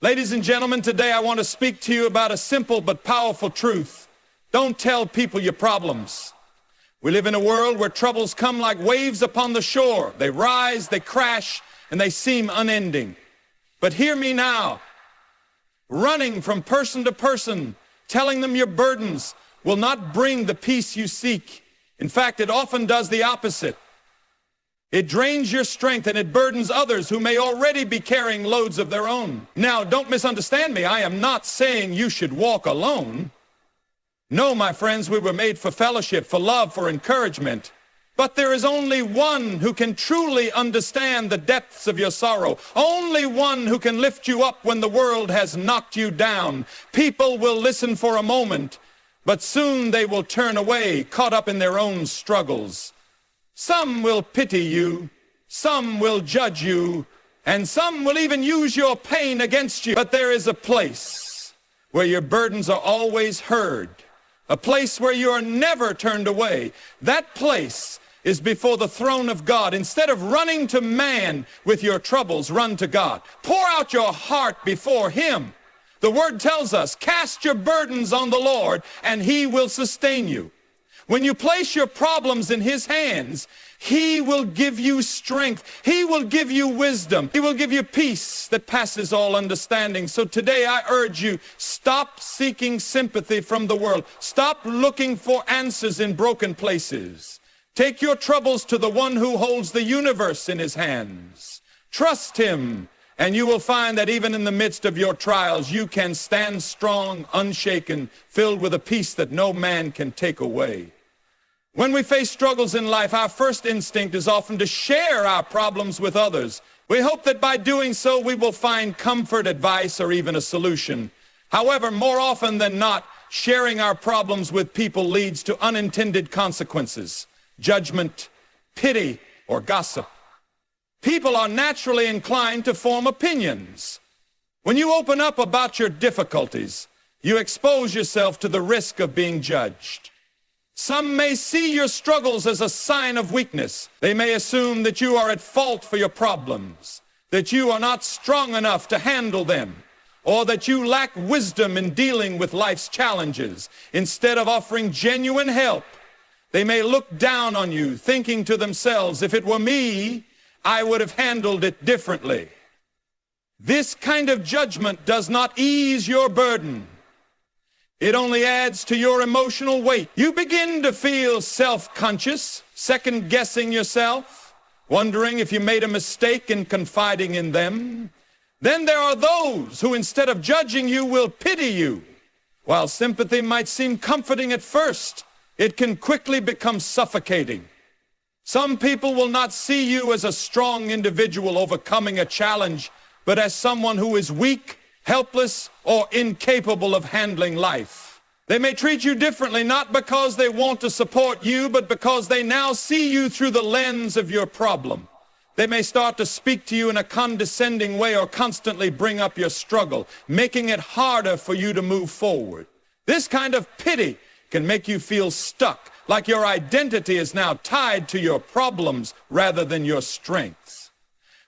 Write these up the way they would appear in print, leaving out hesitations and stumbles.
Ladies and gentlemen, today I want to speak to you about a simple but powerful truth. Don't tell people your problems. We live in a world where troubles come like waves upon the shore. They rise, they crash, and they seem unending. But hear me now. Running from person to person, telling them your burdens will not bring the peace you seek. In fact, it often does the opposite. It drains your strength and it burdens others who may already be carrying loads of their own. Now, don't misunderstand me. I am not saying you should walk alone. No, my friends, we were made for fellowship, for love, for encouragement. But there is only one who can truly understand the depths of your sorrow. Only one who can lift you up when the world has knocked you down. People will listen for a moment, but soon they will turn away, caught up in their own struggles. Some will pity you, some will judge you, and some will even use your pain against you. But there is a place where your burdens are always heard, a place where you are never turned away. That place is before the throne of God. Instead of running to man with your troubles, run to God. Pour out your heart before Him. The Word tells us, cast your burdens on the Lord, and He will sustain you. When you place your problems in His hands, He will give you strength. He will give you wisdom. He will give you peace that passes all understanding. So today I urge you, stop seeking sympathy from the world. Stop looking for answers in broken places. Take your troubles to the one who holds the universe in His hands. Trust Him, and you will find that even in the midst of your trials, you can stand strong, unshaken, filled with a peace that no man can take away. When we face struggles in life, our first instinct is often to share our problems with others. We hope that by doing so, we will find comfort, advice, or even a solution. However, more often than not, sharing our problems with people leads to unintended consequences, judgment, pity, or gossip. People are naturally inclined to form opinions. When you open up about your difficulties, you expose yourself to the risk of being judged. Some may see your struggles as a sign of weakness. They may assume that you are at fault for your problems, that you are not strong enough to handle them, or that you lack wisdom in dealing with life's challenges. Instead of offering genuine help, they may look down on you, thinking to themselves, if it were me, I would have handled it differently. This kind of judgment does not ease your burden. It only adds to your emotional weight. You begin to feel self-conscious, second-guessing yourself, wondering if you made a mistake in confiding in them. Then there are those who, instead of judging you, will pity you. While sympathy might seem comforting at first, it can quickly become suffocating. Some people will not see you as a strong individual overcoming a challenge, but as someone who is weak, helpless, or incapable of handling life. They may treat you differently, not because they want to support you, but because they now see you through the lens of your problem. They may start to speak to you in a condescending way or constantly bring up your struggle, making it harder for you to move forward. This kind of pity can make you feel stuck, like your identity is now tied to your problems rather than your strengths.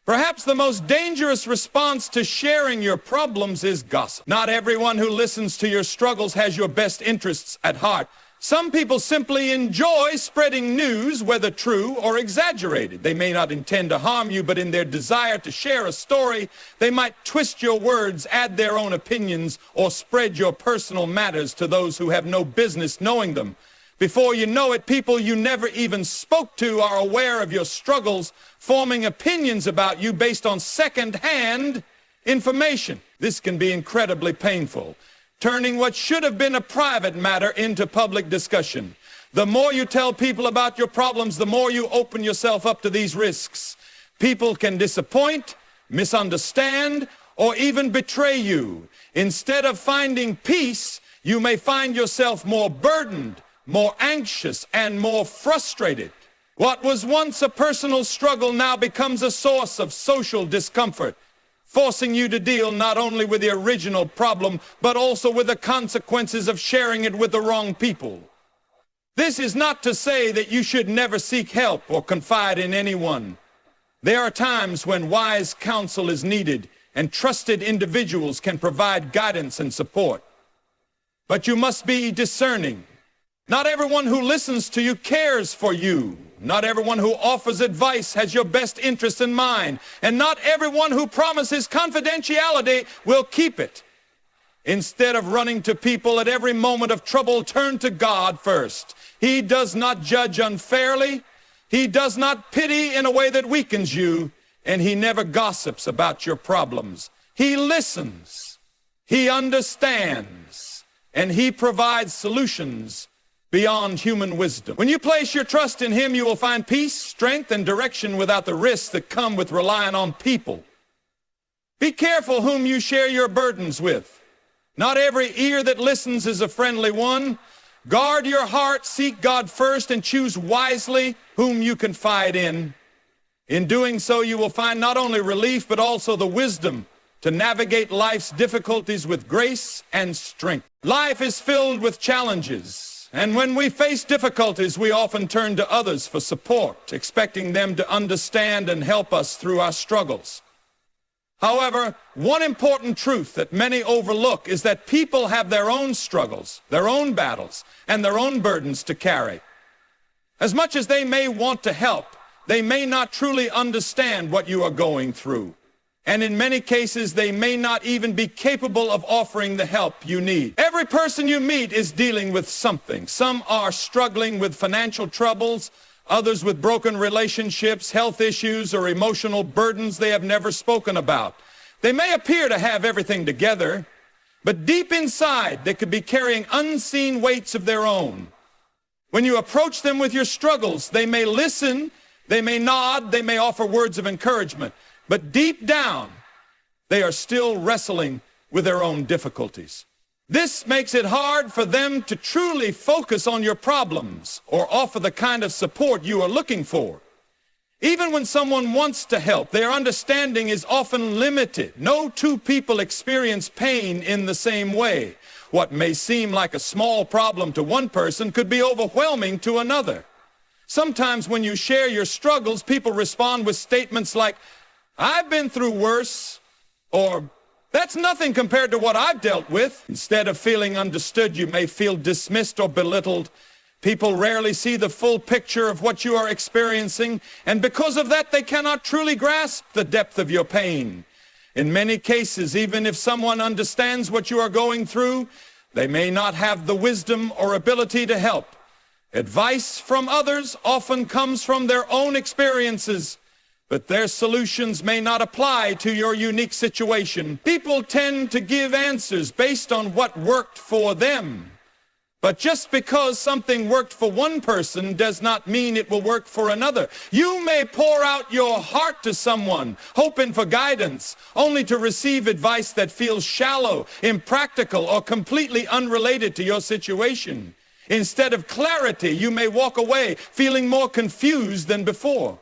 Perhaps the most dangerous response to sharing your problems is gossip. Not everyone who listens to your struggles has your best interests at heart. Some people simply enjoy spreading news, whether true or exaggerated. They may not intend to harm you, but in their desire to share a story, they might twist your words, add their own opinions, or spread your personal matters to those who have no business knowing them. Before you know it, people you never even spoke to are aware of your struggles, forming opinions about you based on second-hand information. This can be incredibly painful, turning what should have been a private matter into public discussion. The more you tell people about your problems, the more you open yourself up to these risks. People can disappoint, misunderstand, or even betray you. Instead of finding peace, you may find yourself more burdened, more anxious, and more frustrated. What was once a personal struggle now becomes a source of social discomfort, forcing you to deal not only with the original problem, but also with the consequences of sharing it with the wrong people. This is not to say that you should never seek help or confide in anyone. There are times when wise counsel is needed, and trusted individuals can provide guidance and support. But you must be discerning. Not everyone who listens to you cares for you. Not everyone who offers advice has your best interest in mind. And not everyone who promises confidentiality will keep it. Instead of running to people at every moment of trouble, turn to God first. He does not judge unfairly. He does not pity in a way that weakens you. And he never gossips about your problems. He listens. He understands. And he provides solutions beyond human wisdom. When you place your trust in him, you will find peace, strength, and direction without the risks that come with relying on people. Be careful whom you share your burdens with. Not every ear that listens is a friendly one. Guard your heart, seek God first, and choose wisely whom you confide in. In doing so, you will find not only relief, but also the wisdom to navigate life's difficulties with grace and strength. Life is filled with challenges, and when we face difficulties, we often turn to others for support, expecting them to understand and help us through our struggles. However, one important truth that many overlook is that people have their own struggles, their own battles, and their own burdens to carry. As much as they may want to help, they may not truly understand what you are going through. And in many cases, they may not even be capable of offering the help you need. Every person you meet is dealing with something. Some are struggling with financial troubles, others with broken relationships, health issues, or emotional burdens they have never spoken about. They may appear to have everything together, but deep inside, they could be carrying unseen weights of their own. When you approach them with your struggles, they may listen, they may nod, they may offer words of encouragement, but deep down, they are still wrestling with their own difficulties. This makes it hard for them to truly focus on your problems or offer the kind of support you are looking for. Even when someone wants to help, their understanding is often limited. No two people experience pain in the same way. What may seem like a small problem to one person could be overwhelming to another. Sometimes when you share your struggles, people respond with statements like, "I've been through worse," or "That's nothing compared to what I've dealt with." Instead of feeling understood, you may feel dismissed or belittled. People rarely see the full picture of what you are experiencing, and because of that, they cannot truly grasp the depth of your pain. In many cases, even if someone understands what you are going through, they may not have the wisdom or ability to help. Advice from others often comes from their own experiences, but their solutions may not apply to your unique situation. People tend to give answers based on what worked for them. But just because something worked for one person does not mean it will work for another. You may pour out your heart to someone, hoping for guidance, only to receive advice that feels shallow, impractical, or completely unrelated to your situation. Instead of clarity, you may walk away feeling more confused than before.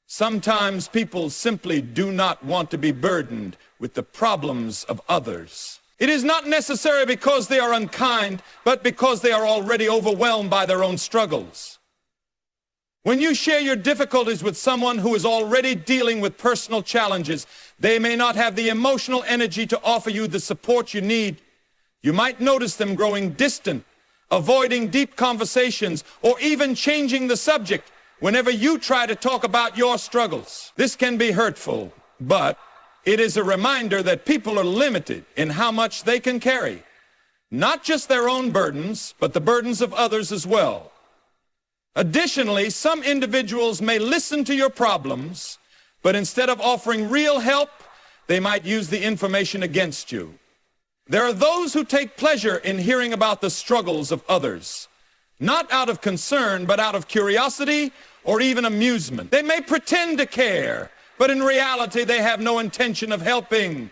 Sometimes people simply do not want to be burdened with the problems of others. It is not necessarily because they are unkind, but because they are already overwhelmed by their own struggles. When you share your difficulties with someone who is already dealing with personal challenges, they may not have the emotional energy to offer you the support you need. You might notice them growing distant, avoiding deep conversations, or even changing the subject whenever you try to talk about your struggles. This can be hurtful, but it is a reminder that people are limited in how much they can carry. Not just their own burdens, but the burdens of others as well. Additionally, some individuals may listen to your problems, but instead of offering real help, they might use the information against you. There are those who take pleasure in hearing about the struggles of others, not out of concern, but out of curiosity or even amusement. They may pretend to care, but in reality, they have no intention of helping.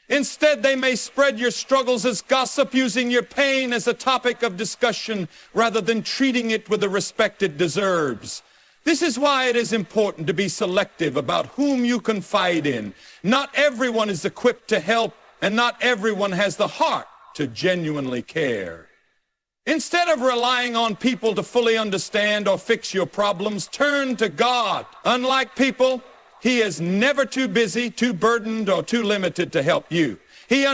Instead, they may spread your struggles as gossip, using your pain as a topic of discussion rather than treating it with the respect it deserves. This is why it is important to be selective about whom you confide in. Not everyone is equipped to help, and not everyone has the heart to genuinely care. Instead of relying on people to fully understand or fix your problems, turn to God. Unlike people, He is never too busy, too burdened, or too limited to help you. He